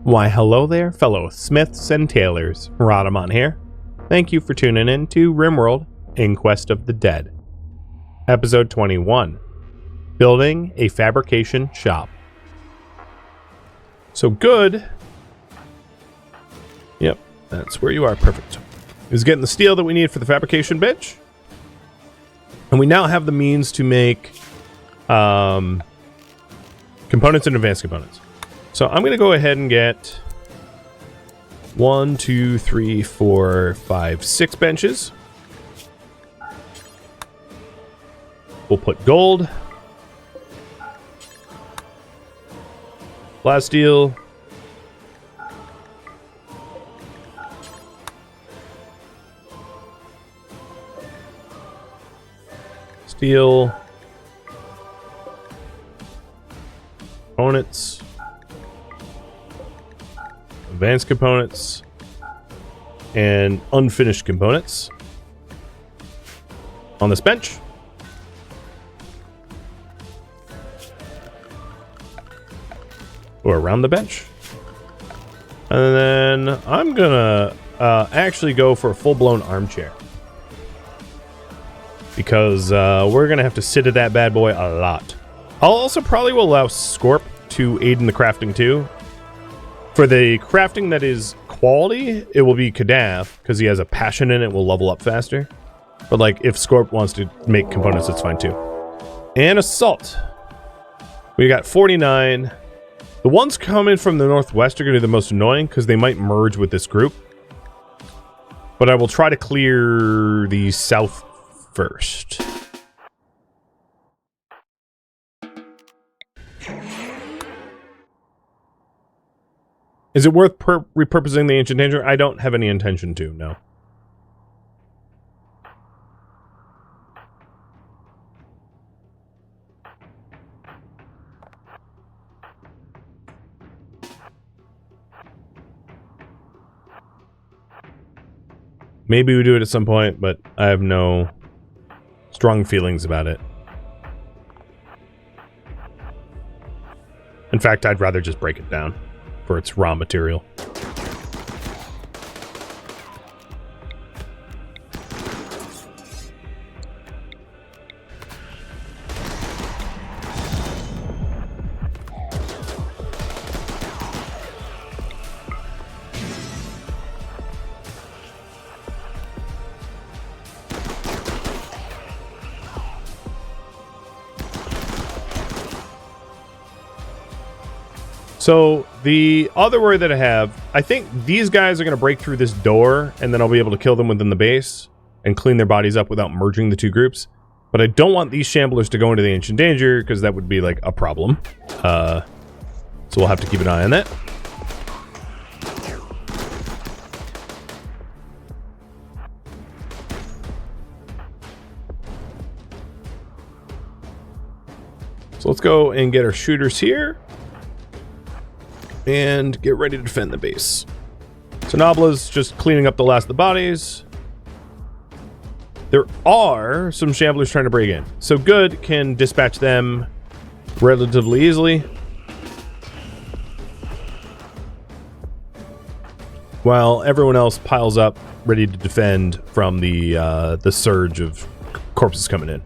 Why, hello there, fellow Smiths and Tailors. Rhadamant here. Thank you for tuning in to RimWorld, Inquest of the Dead. Episode 21. Building a Fabrication Shop. So good. Yep, that's where you are. Perfect. Is getting the steel that we need for the fabrication bench. And we now have the means to make components and advanced components. So I'm going to go ahead and get 1, 2, 3, 4, 5, 6 benches. We'll put gold, glass steel, steel, components, advanced components, and unfinished components on this bench. Or around the bench. And then I'm gonna actually go for a full-blown armchair. Because we're gonna have to sit at that bad boy a lot. I'll also probably will allow Scorp to aid in the crafting too. For the crafting that is quality, it will be Kadaf, because he has a passion in it, will level up faster. But like, if Scorp wants to make components, that's fine too. And Assault. We got 49. The ones coming from the northwest are going to be the most annoying, because they might merge with this group. But I will try to clear the south first. Is it worth repurposing the Ancient Danger? I don't have any intention to, no. Maybe we do it at some point, but I have no strong feelings about it. In fact, I'd rather just break it down for its raw material. So, the other worry that I have, I think these guys are going to break through this door, and then I'll be able to kill them within the base and clean their bodies up without merging the two groups. But I don't want these Shamblers to go into the Ancient Danger, because that would be, like, a problem. So we'll have to keep an eye on that. So let's go and get our shooters here. And get ready to defend the base. So Nabla's just cleaning up the last of the bodies. There are some Shamblers trying to break in. So Good can dispatch them relatively easily. While everyone else piles up, ready to defend from the surge of corpses coming in.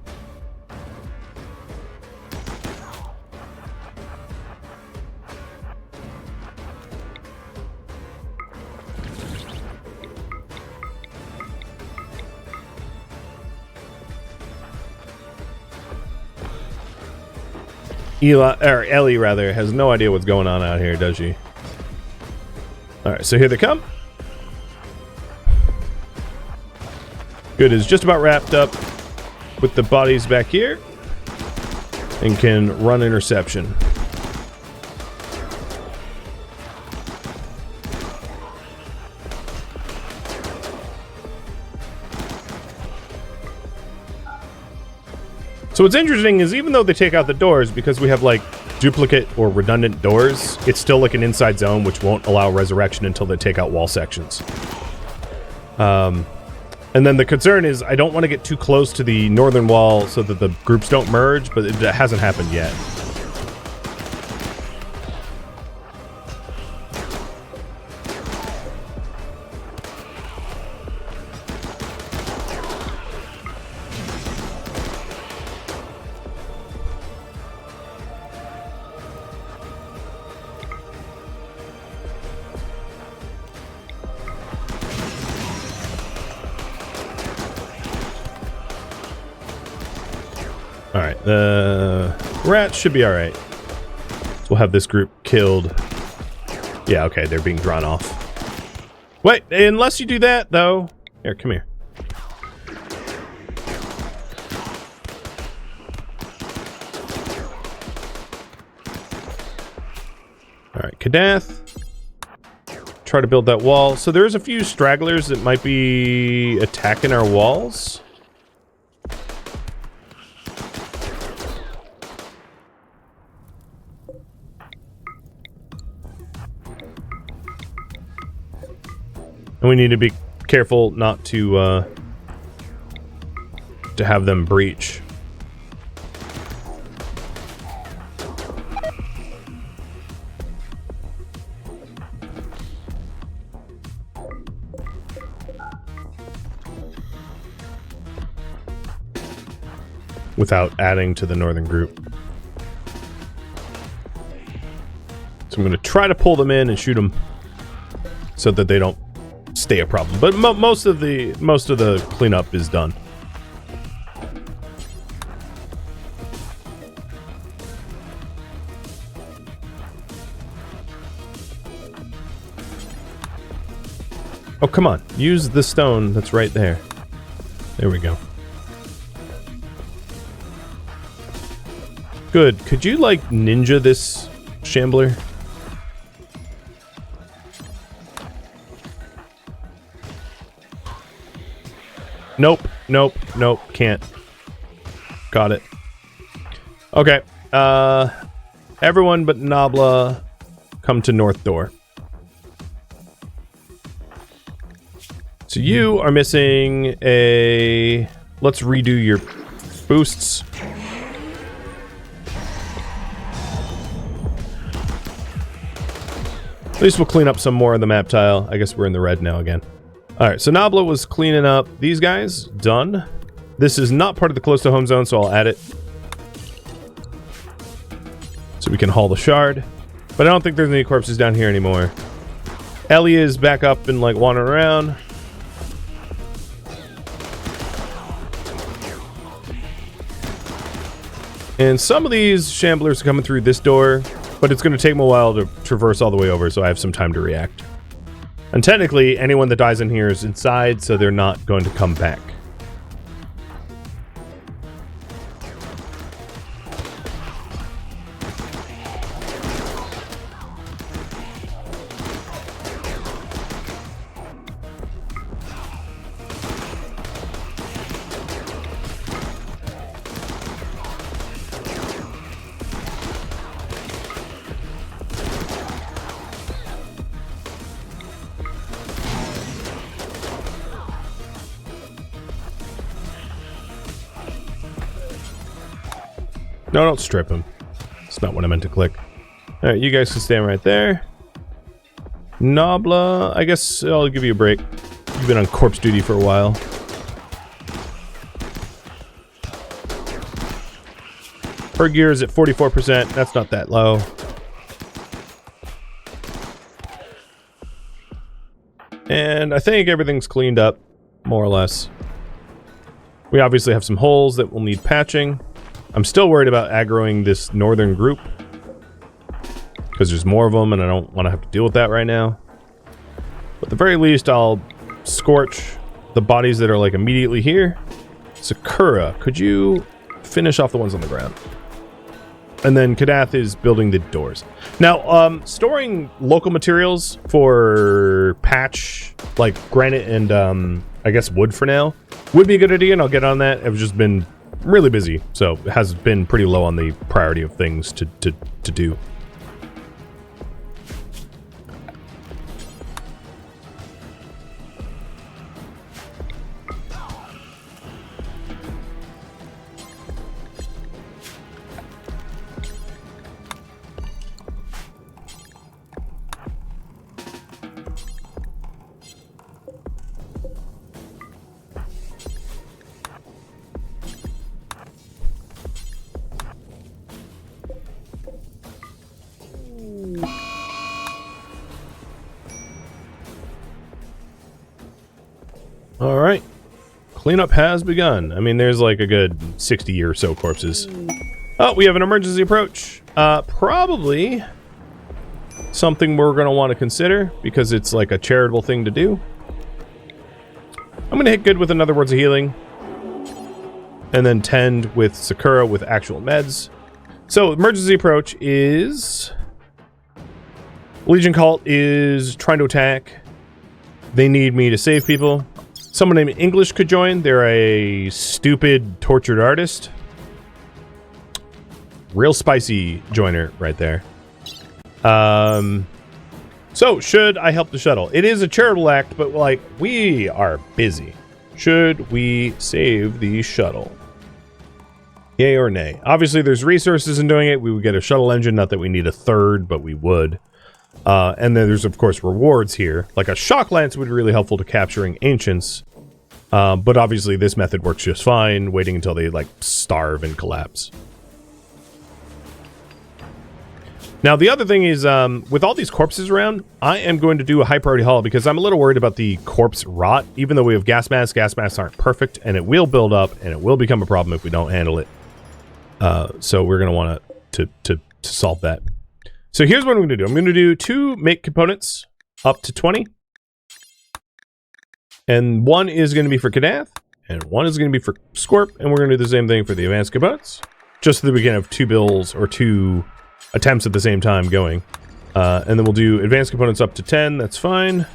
Ellie, rather, has no idea what's going on out here, does she? Alright, so here they come. Good is just about wrapped up with the bodies back here. And can run interception. So what's interesting is even though they take out the doors, because we have like duplicate or redundant doors, it's still like an inside zone which won't allow resurrection until they take out wall sections. And then the concern is I don't want to get too close to the northern wall so that the groups don't merge, but it hasn't happened yet. Alright, the rats should be alright. So we'll have this group killed. Yeah, okay, they're being drawn off. Wait, unless you do that, though. Here, come here. Alright, Kadath. Try to build that wall. So there's a few stragglers that might be attacking our walls. And we need to be careful not to have them breach. Without adding to the northern group. So I'm going to try to pull them in and shoot them so that they don't stay a problem. But most of the cleanup is done. Oh, come on. Use the stone that's right there. There we go. Good. Could you, like, ninja this Shambler? Nope. Nope. Nope. Can't. Got it. Okay. Everyone but Nabla come to North Door. So you are missing a... Let's redo your boosts. At least we'll clean up some more of the map tile. I guess we're in the red now again. Alright, so Nabla was cleaning up these guys. Done. This is not part of the close to home zone, so I'll add it. So we can haul the shard. But I don't think there's any corpses down here anymore. Ellie is back up and, like, wandering around. And some of these Shamblers are coming through this door, but it's going to take them a while to traverse all the way over, so I have some time to react. And technically, anyone that dies in here is inside, so they're not going to come back. No, don't strip him. That's not what I meant to click. Alright, you guys can stand right there. Nabla, I guess I'll give you a break. You've been on corpse duty for a while. Her gear is at 44%. That's not that low. And I think everything's cleaned up, more or less. We obviously have some holes that will need patching. I'm still worried about aggroing this northern group, because there's more of them and I don't want to have to deal with that right now. But at the very least, I'll scorch the bodies that are, like, immediately here. Sakura, could you finish off the ones on the ground? And then Kadath is building the doors. Now, storing local materials for patch, like granite and I guess wood for now, would be a good idea, and I'll get on that. I've just been really busy, so it has been pretty low on the priority of things to do. Cleanup has begun. I mean, there's like a good 60 or so corpses. Oh, we have an emergency approach. Probably something we're going to want to consider because it's like a charitable thing to do. I'm going to hit good with another Words of Healing. And then tend with Sakura with actual meds. So, emergency approach is... Legion Cult is trying to attack. They need me to save people. Someone named English could join. They're a stupid, tortured artist. Real spicy joiner right there. So, should I help the shuttle? It is a charitable act, but, like, we are busy. Should we save the shuttle? Yay or nay? Obviously, there's resources in doing it. We would get a shuttle engine. Not that we need a third, but we would. And then there's, of course, rewards here. Like a shock lance would be really helpful to capturing ancients. But obviously, this method works just fine, waiting until they, like, starve and collapse. Now, the other thing is, with all these corpses around, I am going to do a high priority haul because I'm a little worried about the corpse rot. Even though we have gas masks aren't perfect, and it will build up, and it will become a problem if we don't handle it. So we're going to want to solve that. So here's what I'm going to do. I'm going to do 2 make components up to 20. And 1 is going to be for Kadath, and 1 is going to be for Scorp, and we're going to do the same thing for the advanced components. Just so that we can have 2 builds or 2 attempts at the same time going. And then we'll do advanced components up to 10, that's fine.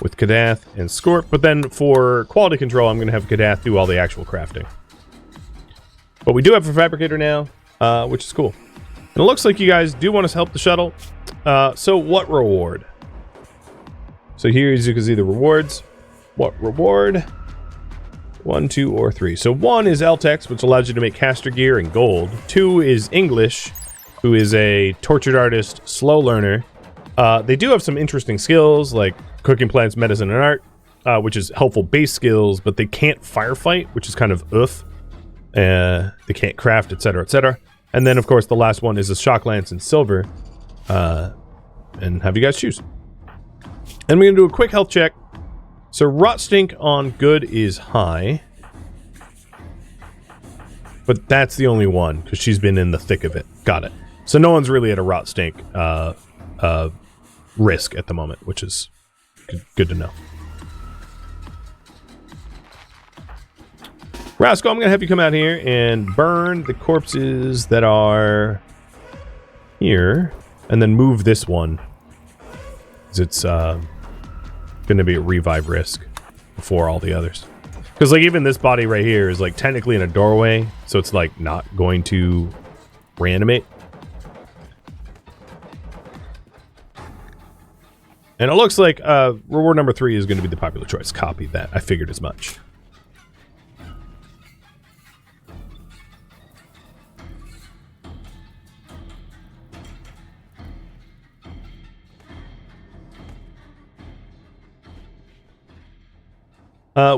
With Kadath and Scorp. But then for quality control, I'm going to have Kadath do all the actual crafting. But we do have a Fabricator now, which is cool. And it looks like you guys do want us to help the shuttle. So what reward? So here, as you can see, the rewards. What reward? 1, 2, or 3. So 1 is LTEX, which allows you to make caster gear and gold. 2 is English, who is a tortured artist, slow learner. They do have some interesting skills, like cooking plants, medicine, and art, which is helpful base skills, but they can't firefight, which is kind of oof. They can't craft, etc., etc. And then, of course, the last one is a shock lance in silver. And have you guys choose. And we're going to do a quick health check. So rot stink on good is high. But that's the only one, because she's been in the thick of it. Got it. So no one's really at a rot stink risk at the moment, which is good to know. Rascal, I'm going to have you come out here and burn the corpses that are here, and then move this one. Because it's going to be a revive risk before all the others. Because, like, even this body right here is, like, technically in a doorway, so it's, like, not going to reanimate. And it looks like reward number 3 is going to be the popular choice. Copy that. I figured as much.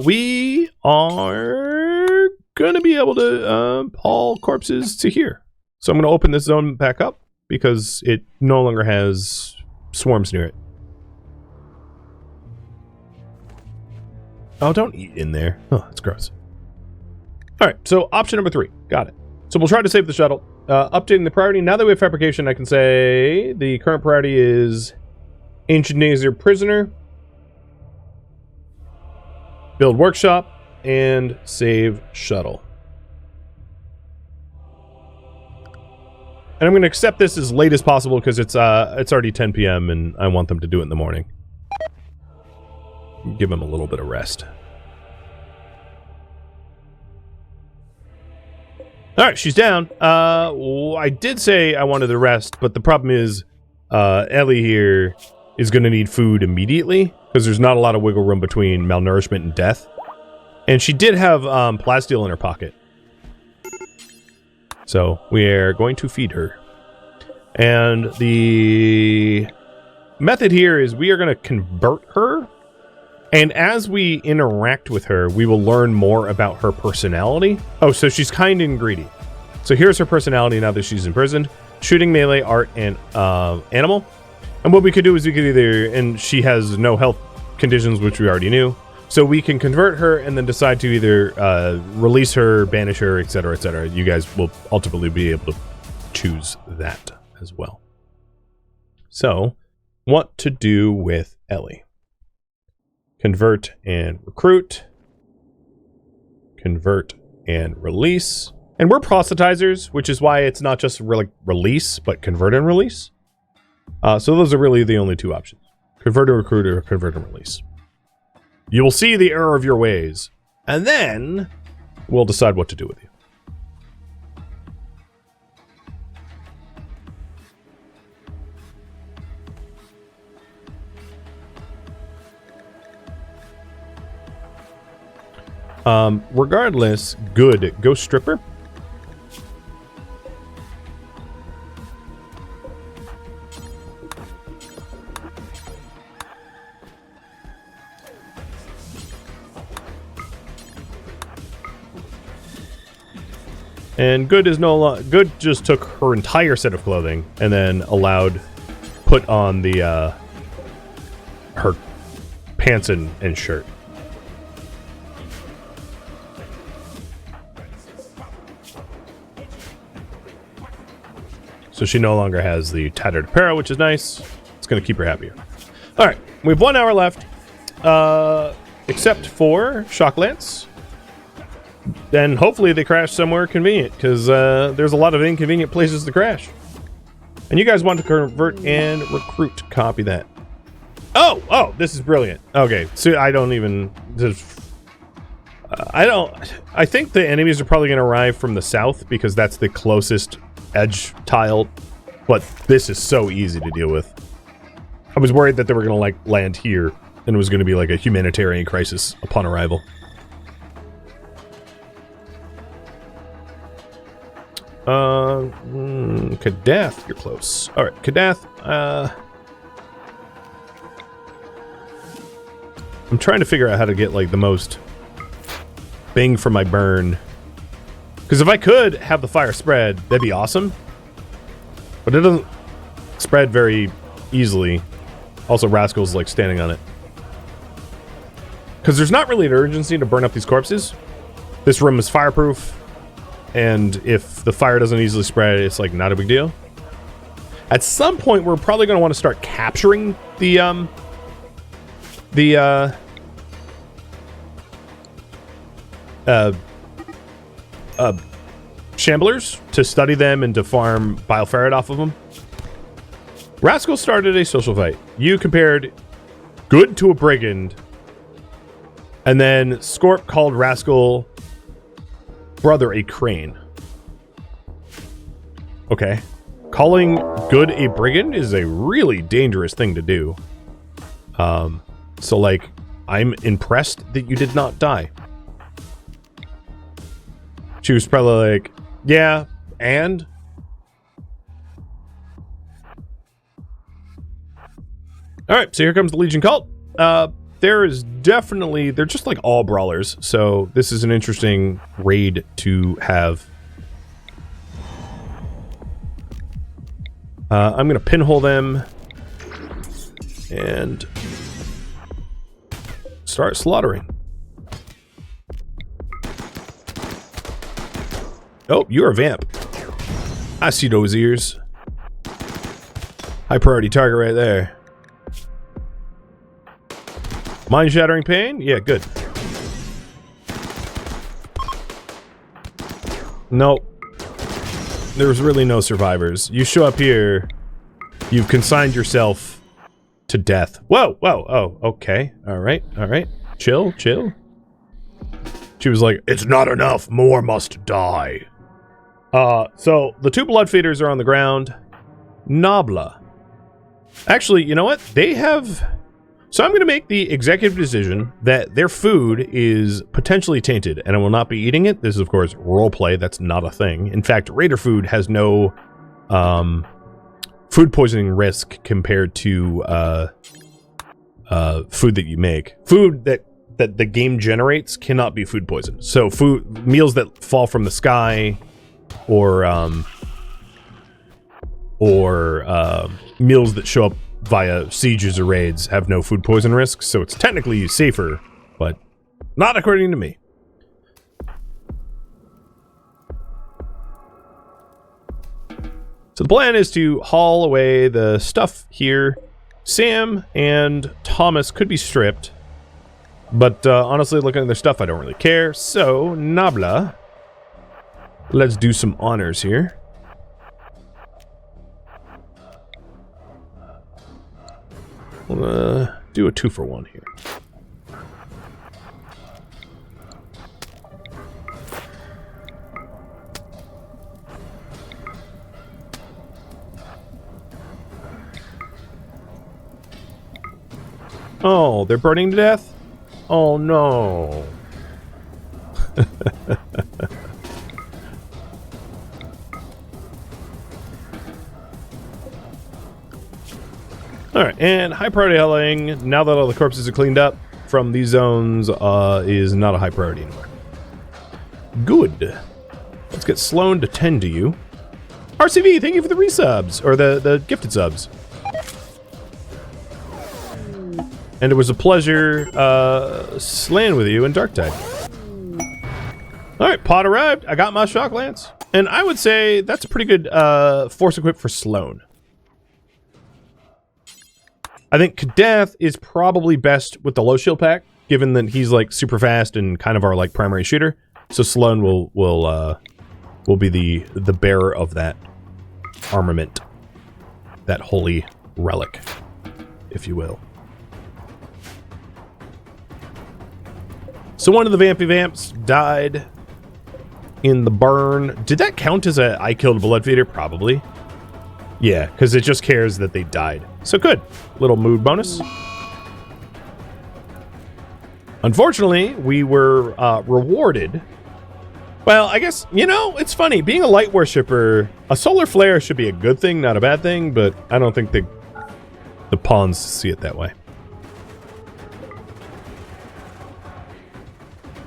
We are going to be able to haul corpses to here. So I'm going to open this zone back up because it no longer has swarms near it. Oh, don't eat in there. Oh, that's gross. All right, so option number 3. Got it. So we'll try to save the shuttle. Updating the priority. Now that we have fabrication, I can say the current priority is Ancient Nazer Prisoner, build workshop, and save shuttle. And I'm going to accept this as late as possible because it's already 10 p.m. and I want them to do it in the morning. Give them a little bit of rest. All right, she's down. I did say I wanted the rest, but the problem is Ellie here is going to need food immediately because there's not a lot of wiggle room between malnourishment and death. And she did have plasteel in her pocket. So we're going to feed her. And the method here is we are going to convert her. And as we interact with her, we will learn more about her personality. Oh, so she's kind and greedy. So here's her personality now that she's imprisoned. Shooting, melee, art, and animal. And what we could do is we could either, and she has no health conditions, which we already knew. So we can convert her and then decide to either release her, banish her, etc., etc. You guys will ultimately be able to choose that as well. So, what to do with Ellie? Convert and recruit. Convert and release. And we're proselytizers, which is why it's not just release, but convert and release. So those are really the only two options. Convert and recruit or convert and release. You will see the error of your ways, and then we'll decide what to do with you. Regardless, good. Ghost Stripper. And good is no longer... Good just took her entire set of clothing and then put on the, her pants and shirt. So she no longer has the tattered apparel, which is nice. It's going to keep her happier. All right, we have 1 hour left, except for Shock Lance. Then hopefully they crash somewhere convenient, because there's a lot of inconvenient places to crash. And you guys want to convert and recruit. Copy that. Oh, this is brilliant. Okay, so I don't even... I think the enemies are probably going to arrive from the south, because that's the closest edge tile, but this is so easy to deal with. I was worried that they were going to, like, land here, and it was going to be like a humanitarian crisis upon arrival. Kadath, you're close. Alright, Kadath, I'm trying to figure out how to get, like, the most bang for my burn. Because if I could have the fire spread, that'd be awesome. But it doesn't spread very easily. Also, Rascal's, like, standing on it. Because there's not really an urgency to burn up these corpses. This room is fireproof. And if the fire doesn't easily spread, it's, like, not a big deal. At some point, we're probably going to want to start capturing the Shamblers to study them and to farm bioferret off of them. Rascal started a social fight. You compared good to a brigand, and then Scorp called Rascal brother a crane. Okay. Calling good a brigand is a really dangerous thing to do. So, like, I'm impressed that you did not die. She was probably like, yeah, and? Alright, so here comes the Legion cult. There is definitely... They're just like all brawlers, so this is an interesting raid to have. I'm going to pinhole them and start slaughtering. Oh, you're a vamp. I see those ears. High priority target right there. Mind-shattering pain? Yeah, good. Nope. There's really no survivors. You show up here, you've consigned yourself to death. Whoa, whoa, oh, okay. Alright, alright. Chill, chill. She was like, it's not enough, more must die. So, the two blood feeders are on the ground. Nabla. Actually, you know what? They have... So I'm going to make the executive decision that their food is potentially tainted, and I will not be eating it. This is, of course, roleplay. That's not a thing. In fact, Raider food has no food poisoning risk compared to food that you make. Food that the game generates cannot be food poison. So meals that fall from the sky or meals that show up via sieges or raids have no food poison risk, so it's technically safer But not according to me. So the plan is to haul away the stuff here. Sam and Thomas could be stripped. But honestly, looking at their stuff, I don't really care. So, Nabla, let's do some honors here. We'll do a 2-for-1 here. Oh, they're burning to death? Oh, no. Alright, and high priority hulling, now that all the corpses are cleaned up from these zones, is not a high priority anymore. Good. Let's get Sloan to tend to you. RCV, thank you for the resubs, or the gifted subs. And it was a pleasure slaying with you in Darktide. Alright, pod arrived. I got my shock lance. And I would say that's a pretty good force equip for Sloan. I think Kadath is probably best with the low shield pack, given that he's like super fast and kind of our like primary shooter. So Sloan will be the bearer of that armament. That holy relic, if you will. So one of the Vampy Vamps died in the burn. Did that count as a I killed blood feeder? Probably. Yeah, because it just cares that they died. So good. Little mood bonus. Unfortunately, we were rewarded. Well, I guess, you know, it's funny. Being a light worshipper, a solar flare should be a good thing, not a bad thing, but I don't think the pawns see it that way.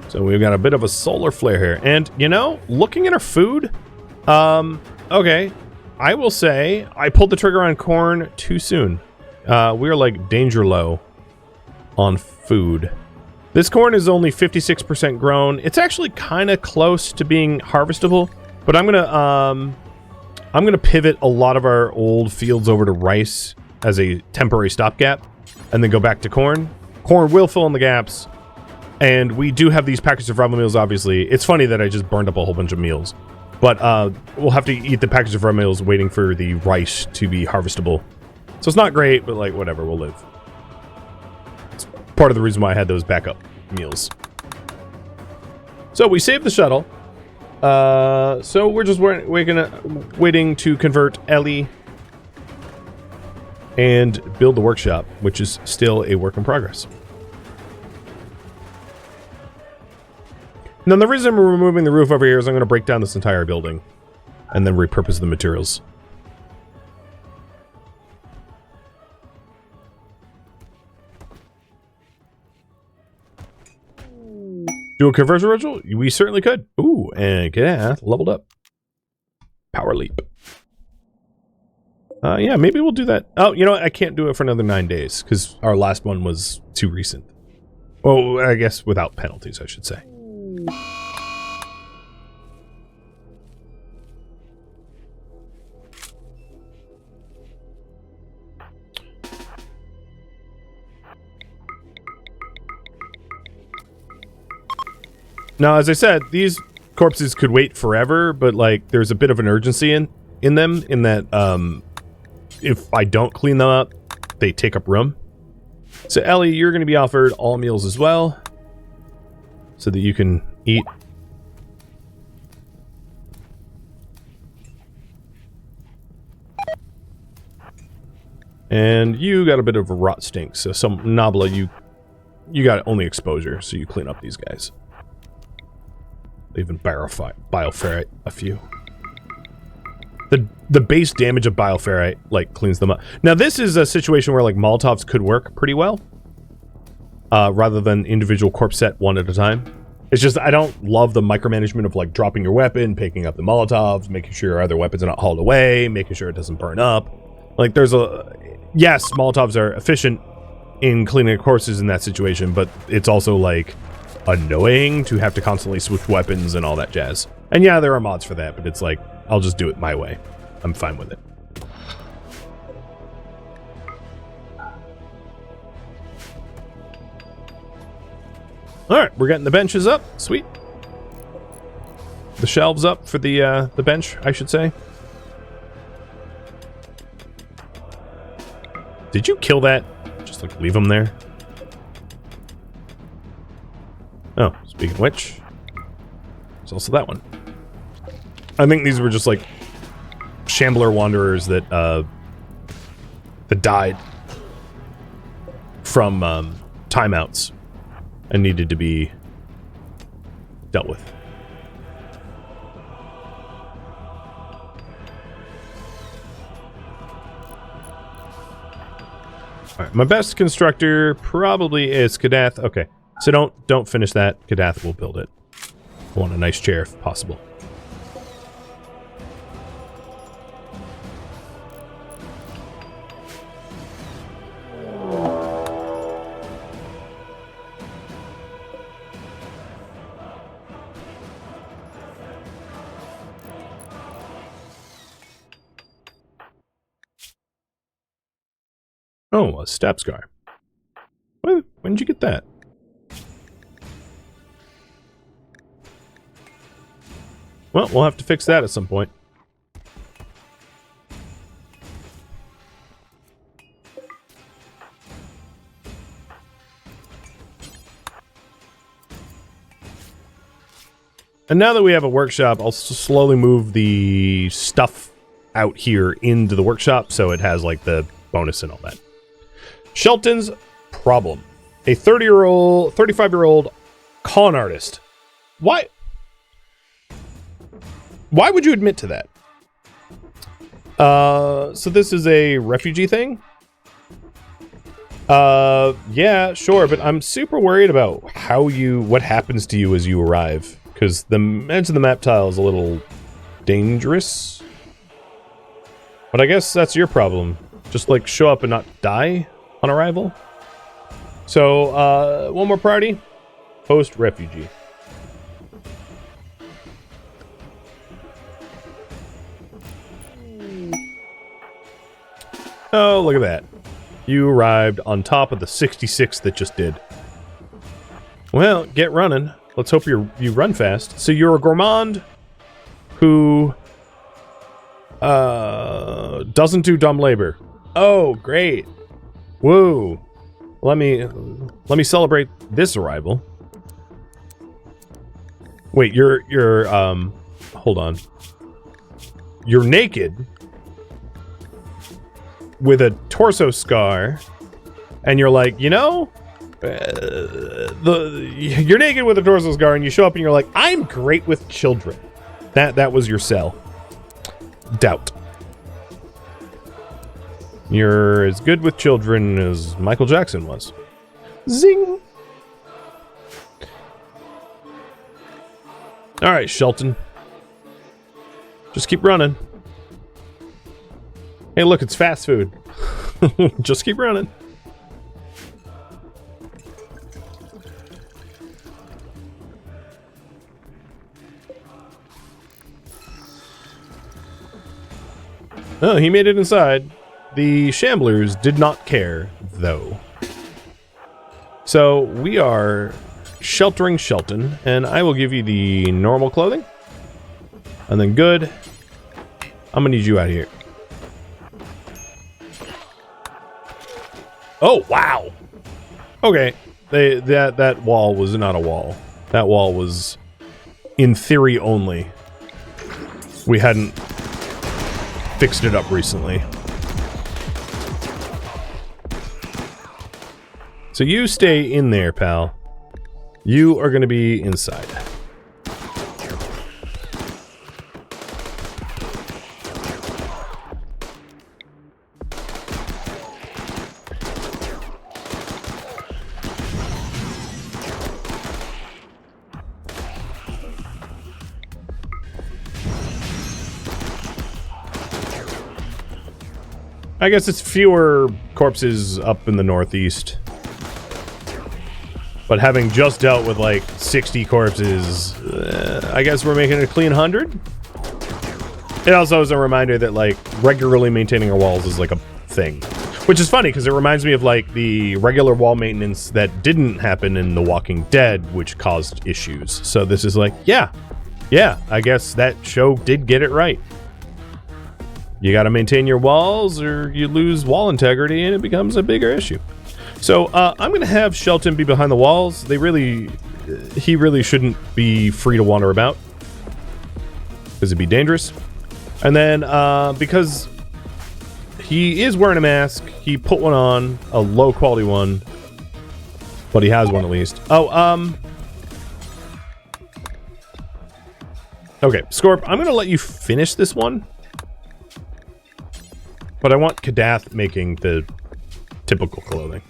So we've got a bit of a solar flare here. And, you know, looking at our food, okay, I will say I pulled the trigger on corn too soon. We are like danger low on food. This corn is only 56% grown. It's actually kind of close to being harvestable, but I'm gonna pivot a lot of our old fields over to rice as a temporary stopgap, and then go back to corn. Corn will fill in the gaps. And we do have these packets of ramen meals, obviously. It's funny that I just burned up a whole bunch of meals. But we'll have to eat the package of ramen meals waiting for the rice to be harvestable. So it's not great, but like, whatever, we'll live. It's part of the reason why I had those backup meals. So we saved the shuttle. So we're just waiting to convert Ellie and build the workshop, which is still a work in progress. Now, the reason we're removing the roof over here is I'm going to break down this entire building and then repurpose the materials. Do a conversion ritual? We certainly could. Ooh, and yeah, leveled up. Power leap. Yeah, maybe we'll do that. Oh, you know what? I can't do it for another 9 days because our last one was too recent. Oh, I guess without penalties, I should say. Now, as I said, these corpses could wait forever, but like there's a bit of an urgency in them in that if I don't clean them up, they take up room. So Ellie, you're going to be offered all meals as well, so that you can eat. And you got a bit of a rot stink, so some Nabla, you got only exposure, so you clean up these guys. Even bioferrite a few. The base damage of bioferrite like cleans them up. Now this is a situation where like Molotovs could work pretty well, rather than individual corpse set one at a time. It's just I don't love the micromanagement of like dropping your weapon, picking up the Molotovs, making sure your other weapons are not hauled away, making sure it doesn't burn up. Like there's a yes, Molotovs are efficient, in cleaning courses in that situation, but it's also like annoying to have to constantly switch weapons and all that jazz. And yeah, there are mods for that, but it's like, I'll just do it my way. I'm fine with it. Alright, we're getting the benches up. Sweet. The shelves up for the bench, I should say. Did you kill that? Just like leave them there? Oh, speaking of which, there's also that one. I think these were just like Shambler wanderers that died from timeouts and needed to be dealt with. All right, my best constructor probably is Kadath. Okay, so don't finish that. Kadath will build it. I want a nice chair if possible. Oh, a step scar. When did you get that? Well, we'll have to fix that at some point. And now that we have a workshop, I'll slowly move the stuff out here into the workshop so it has like the bonus and all that. Shelton's problem. A 35-year-old con artist. Why would you admit to that? So this is a refugee thing? Yeah, sure, but I'm super worried about what happens to you as you arrive. Because the edge of the map tile is a little dangerous. But I guess that's your problem. Just like show up and not die on arrival. So, one more priority. Post-refugee. Oh, look at that. You arrived on top of the 66 that just did. Well, get running. Let's hope you run fast. So you're a gourmand who doesn't do dumb labor. Oh, great. Woo. Let me celebrate this arrival. Wait, you're hold on. You're naked with a torso scar, and you're like, you know, you're naked with a torso scar, and you show up and you're like, I'm great with children. That was your sell. Doubt. You're as good with children as Michael Jackson was. Zing! Alright, Shelton. Just keep running. Hey, look, it's fast food. Just keep running. Oh, he made it inside. The Shamblers did not care, though. So, we are sheltering Shelton, and I will give you the normal clothing. And then good. I'm gonna need you out here. Oh, wow! Okay, that wall was not a wall. That wall was, in theory only. We hadn't fixed it up recently. So you stay in there, pal. You are going to be inside. I guess it's fewer corpses up in the northeast. But having just dealt with like 60 corpses, I guess we're making a clean 100. It also is a reminder that like regularly maintaining our walls is like a thing. Which is funny because it reminds me of like the regular wall maintenance that didn't happen in The Walking Dead, which caused issues. So this is like, yeah, I guess that show did get it right. You got to maintain your walls or you lose wall integrity and it becomes a bigger issue. So I'm going to have Shelton be behind the walls. He really shouldn't be free to wander about because it'd be dangerous. And then because he is wearing a mask, he put one on, a low quality one, but he has one at least. Oh, okay, Scorp, I'm going to let you finish this one. But I want Kadath making the typical clothing.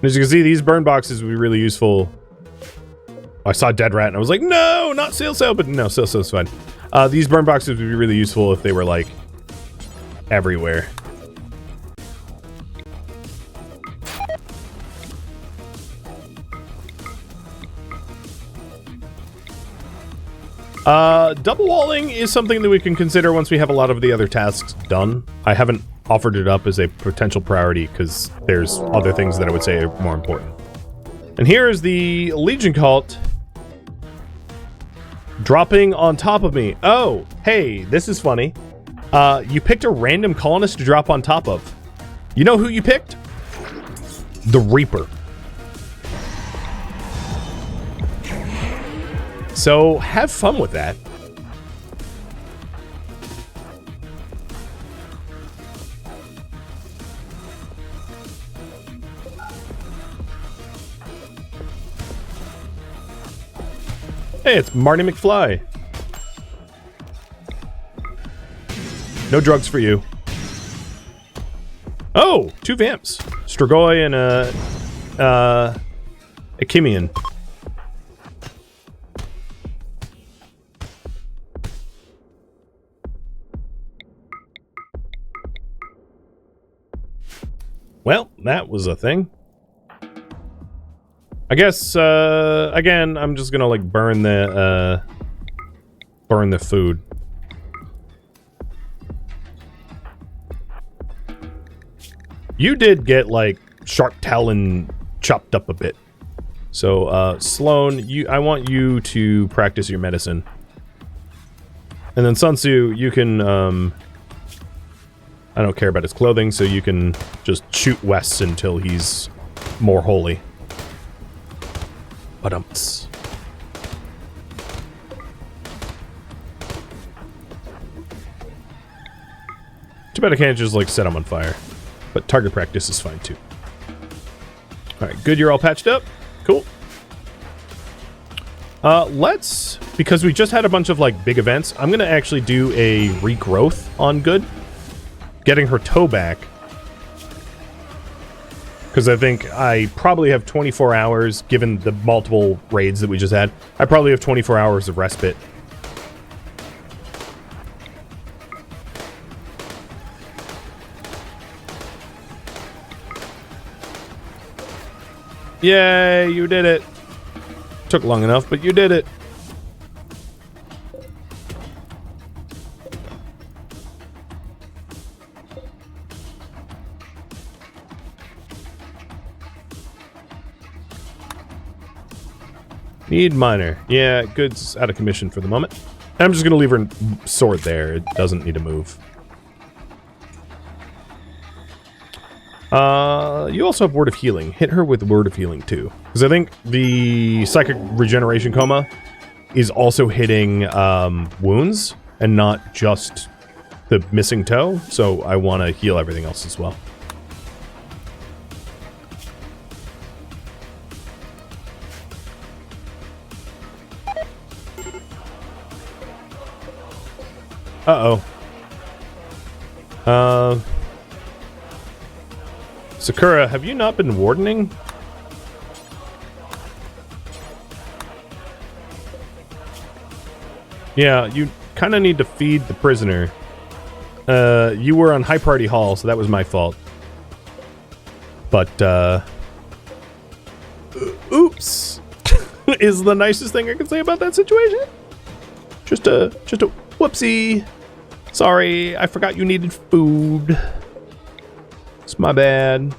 As you can see, these burn boxes would be really useful. I saw Dead Rat and I was like, no, not Sail Sail, but no, Sail Sail's fine. These burn boxes would be really useful if they were like everywhere. Double walling is something that we can consider once we have a lot of the other tasks done. I haven't offered it up as a potential priority because there's other things that I would say are more important. And here is the Legion cult dropping on top of me. Oh, hey, this is funny. You picked a random colonist to drop on top of. You know who you picked? The Reaper. So have fun with that. Hey, it's Marty McFly. No drugs for you. Oh, 2 vamps. Strigoi and a Kimian. Well, that was a thing. I guess, again, I'm just gonna, like, burn the food. You did get, like, sharp talon chopped up a bit. So, Sloan, I want you to practice your medicine. And then Sun Tzu, you can, I don't care about his clothing, so you can just shoot Wes until he's more holy. Ba-dumps. Too bad I can't just, like, set him on fire. But target practice is fine, too. Alright, good, you're all patched up. Cool. Let's... Because we just had a bunch of, like, big events, I'm gonna actually do a regrowth on Good. Getting her toe back. Because I think I probably have 24 hours, given the multiple raids that we just had. I probably have 24 hours of respite. Yay, you did it. Took long enough, but you did it. Need miner. Yeah, Good's out of commission for the moment. I'm just going to leave her sword there. It doesn't need to move. You also have Word of Healing. Hit her with Word of Healing, too. Because I think the Psychic Regeneration Coma is also hitting wounds and not just the missing toe. So I want to heal everything else as well. Uh-oh. Sakura, have you not been wardening? Yeah, you kind of need to feed the prisoner. You were on High Party Hall, so that was my fault. But, oops. Is the nicest thing I can say about that situation. Just a whoopsie. Sorry, I forgot you needed food. It's my bad.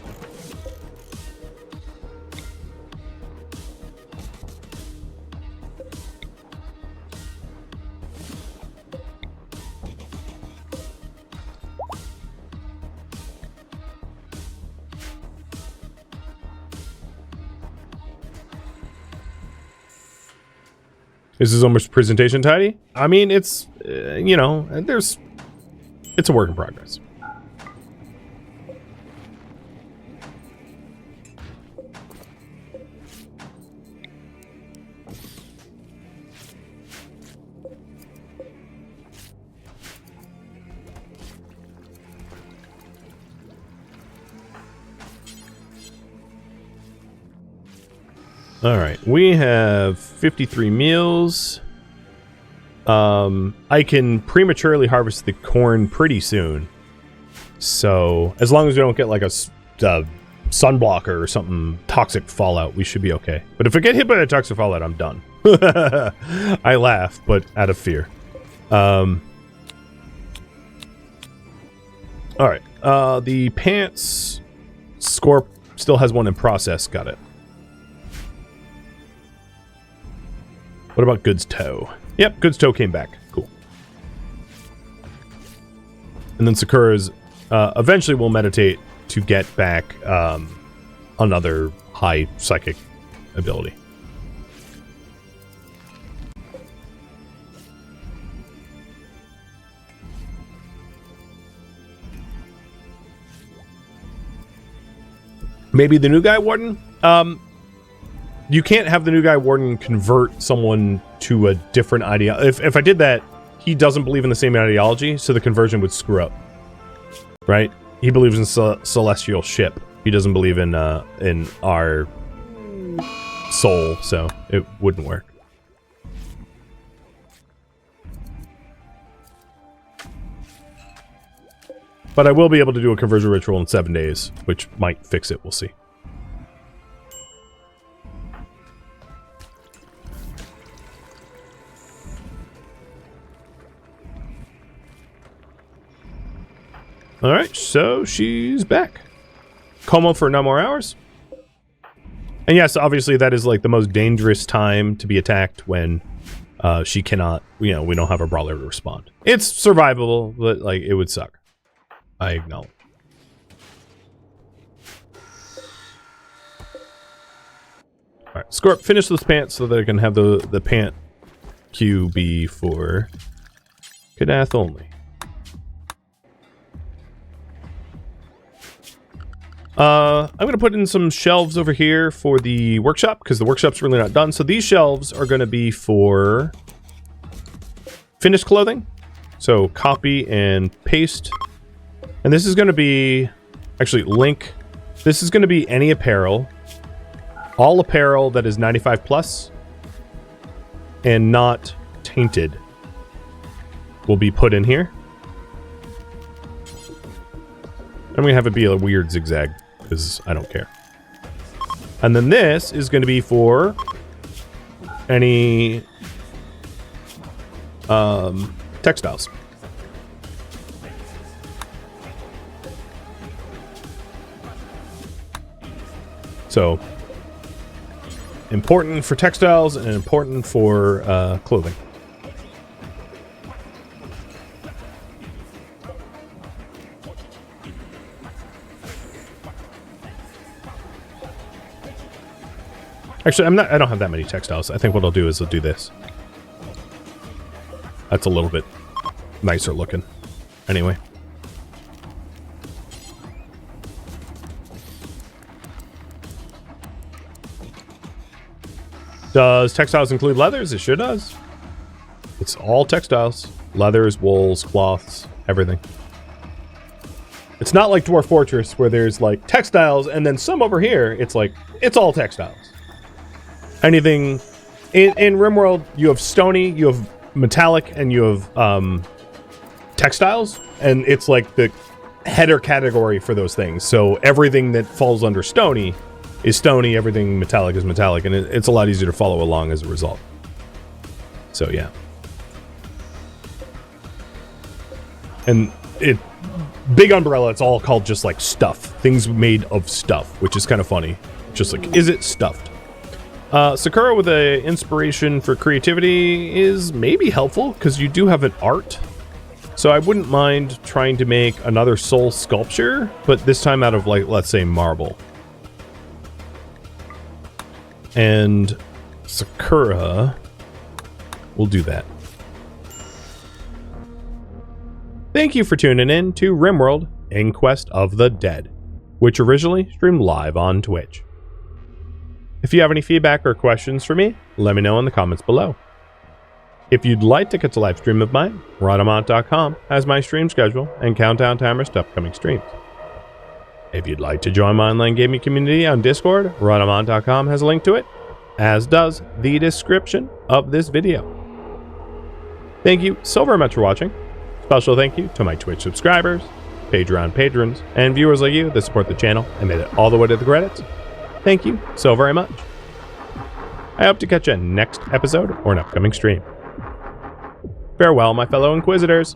Is this almost presentation tidy? I mean, it's, you know, it's a work in progress. All right, we have 53 meals. I can prematurely harvest the corn pretty soon. So, as long as we don't get like a sunblocker or something, toxic fallout, we should be okay. But if I get hit by a toxic fallout, I'm done. I laugh, but out of fear. All right, the pants, Scorp still has one in process, got it. What about Goods Toe? Yep, Goods Toe came back. Cool. And then Sakura's eventually will meditate to get back another high psychic ability. Maybe the new guy warden? You can't have the new guy warden convert someone to a different ideology. If I did that, he doesn't believe in the same ideology, so the conversion would screw up. Right? He believes in celestial ship. He doesn't believe in our soul, so it wouldn't work. But I will be able to do a conversion ritual in 7 days, which might fix it. We'll see. All right, so she's back. Coma for 9 more hours. And yes, obviously that is like the most dangerous time to be attacked when she cannot, you know, we don't have a brawler to respond. It's survivable, but like it would suck. I acknowledge. All right, Scorp, finish those pants so that I can have the pant queue be for Kadath only. I'm going to put in some shelves over here for the workshop, because the workshop's really not done. So these shelves are going to be for finished clothing. So copy and paste. And this is going to be, actually link. This is going to be any apparel. All apparel that is 95 plus and not tainted will be put in here. I'm going to have it be a weird zigzag, because I don't care. And then this is going to be for any textiles. So, important for textiles and important for clothing. Actually, I don't have that many textiles. I think what I'll do is I'll do this. That's a little bit nicer looking. Anyway. Does textiles include leathers? It sure does. It's all textiles. Leathers, wools, cloths, everything. It's not like Dwarf Fortress where there's like textiles and then some over here. It's like, it's all textiles. Anything in RimWorld, you have stony, you have metallic, and you have textiles. And it's like the header category for those things. So everything that falls under stony is stony. Everything metallic is metallic. And it's a lot easier to follow along as a result. So yeah. And Big Umbrella, it's all called just like stuff. Things made of stuff, which is kind of funny. Just like, is it stuffed? Sakura with an inspiration for creativity is maybe helpful because you do have an art. So I wouldn't mind trying to make another soul sculpture, but this time out of like, let's say marble. And Sakura will do that. Thank you for tuning in to RimWorld Inquest of the Dead, which originally streamed live on Twitch. If you have any feedback or questions for me, let me know in the comments below. If you'd like to catch a live stream of mine, Rhadamant.com has my stream schedule and countdown timers to upcoming streams. If you'd like to join my online gaming community on Discord, Rhadamant.com has a link to it, as does the description of this video. Thank you so very much for watching. Special thank you to my Twitch subscribers, Patreon patrons, and viewers like you that support the channel and made it all the way to the credits. Thank you so very much. I hope to catch you next episode or an upcoming stream. Farewell, my fellow Inquisitors.